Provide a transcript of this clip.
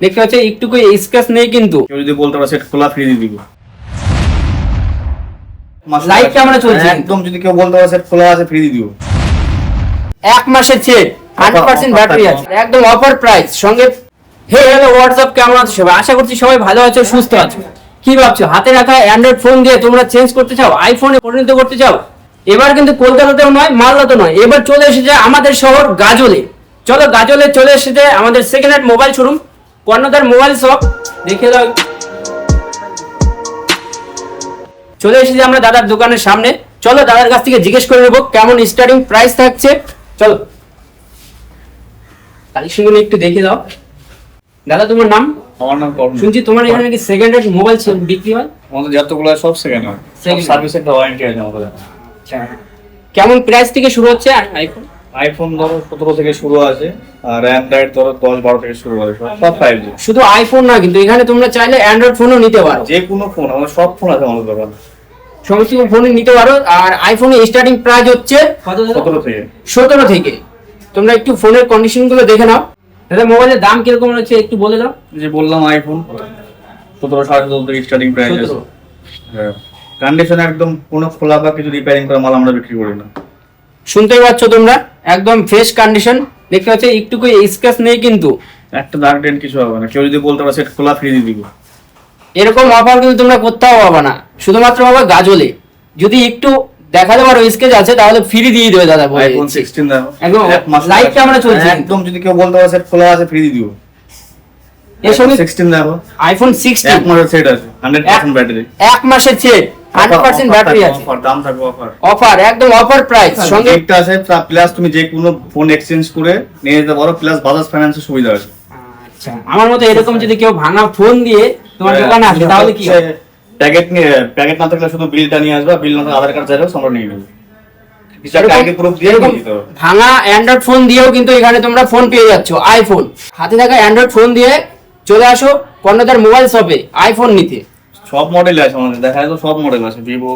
দেখতে পাচ্ছ একটুকু স্ক্র্যাচ নেই কিন্তু। কেউ যদি বলতে পারে সেট খোলা ফ্রি দিয়ে দিব। লাইভ ক্যামেরা চলছে একদম, যদি কেউ বলতে পারে সেট খোলা আছে ফ্রি দিয়ে দিব। 1 মাসের সেট 100% ব্যাটারি আছে, একদম অফার প্রাইস সঙ্গে। হে হ্যালো হোয়াটসঅ্যাপ, কেমন আছো সবাই? আশা করছি সবাই ভালো আছো, সুস্থ আছো। কি ভাবছো, হাতে রাখা অ্যান্ড্রয়েড ফোন দিয়ে তোমরা চেঞ্জ করতে চাও, আইফোনে পরিণত করতে চাও? এবার কিন্তু কলকাতাতেও নয়, মালদাতেও নয়, এবার চলে এসেছে আমাদের শহর গাজলে। চলো গাজলে চলে এসেছে আমাদের সেকেন্ড হ্যান্ড মোবাইল শোরুম কর্ণধার মোবাইল শপ। দেখে দাও, চলে এসেছি আমরা দাদার দোকানের সামনে। চলো দাদার কাছ থেকে জিজ্ঞেস করে নেবো কেমন স্টার্টিং প্রাইস থাকছে। চলো কালেকশনগুলো একটু দেখে দাও। দাদা তোমার নাম? আমার নাম করুন। শুনছি তোমার এখানে কি সেকেন্ড হ্যান্ড মোবাইল বিক্রি হয়? আমাদের যতগুলো সব সেকেন্ড হয়, সার্ভিস একটা ওয়ারেন্টি আছে আমাদের। কেমন প্রাইস থেকে শুরু হচ্ছে আইফোন? আইফোন ধরো 17 থেকে শুরু আছে, আর অ্যান্ড্রয়েড ধরো 10-12 থেকে শুরু আছে, সব 5G। শুধু আইফোন না, কিন্তু এখানে তোমরা চাইলে অ্যান্ড্রয়েড ফোনও নিতে পারো। যে কোনো ফোন, আমাদের সব ফোন আছে আমাদের দোকানে, সমস্ত ফোনে নিতে পারো। আর আইফোনের স্টার্টিং প্রাইস হচ্ছে 17 থেকে। তোমরা একটু ফোনের কন্ডিশন গুলো দেখে নাও। দাদা মোবাইলের দাম কিরকম হচ্ছে একটু বলে দাও। যে বললাম আইফোন 17-17.5 থেকে স্টার্টিং প্রাইস আছে। হ্যাঁ, কন্ডিশন একদম কোনো খোলা বা কিছু রিপেয়ারিং করা মাল আমরা বিক্রি করি না। শুনতেই পাচ্ছ তোমরা, একদম ফ্রেশ কন্ডিশন। দেখতে পাচ্ছ একটুকু স্ক্র্যাচ নেই কিন্তু, একটা দাগ ডেন্ট কিছু হবে না। কেউ যদি বলতে পারে সেট খোলা ফ্রি দিয়ে দিব। এরকম অফার কিন্তু তোমরা কোথাও পাবে না, শুধুমাত্র পাবে গাজলে। যদি একটু দেখাতে পারো স্কেচ আছে তাহলে ফ্রি দিয়ে দেবে দাদা। আইফোন 16 দাও, একদম লাইভ ক্যামেরা চলছে। একদম, যদি কেউ বলতে পারে সেট খোলা আছে ফ্রি দিয়ে দিব। এর সঙ্গে 16 দাও, আইফোন 16 এক মাসের সেট আছে, 100% ব্যাটারি। 1 মাসের সেট 100% ব্যাটারি আছে। অফার দাম থাকবে, অফার একদম অফার প্রাইস সঙ্গে একটা আছে, প্লাস তুমি যে কোনো ফোন এক্সচেঞ্জ করে নিয়ে যেতে পারো, প্লাস বাজাজ ফাইন্যান্সের সুবিধা আছে। আচ্ছা, আমার মতো এরকম যদি কেউ ভাঙা ফোন দিয়ে তোমার দোকানে আসে তাহলে কি হবে? প্যাকেট না থাকলে শুধু বিলটা নিয়ে আসবা, বিল না থাকলে আধার কার্ড চাইলেও আমরা নিয়ে নেব। ভাঙা অ্যান্ড্রয়েড ফোন দিয়েও কিন্তু এখানে তোমরা ফোন পেয়ে যাচ্ছ। আইফোন হাতে থাকা অ্যান্ড্রয়েড ফোন দিয়ে চলে আসো কর্ণধার মোবাইল শপে আইফোন নিতে। সব মডেল আছে আমাদের, দেখা যায় তো সব মডেল আছে, ভিভো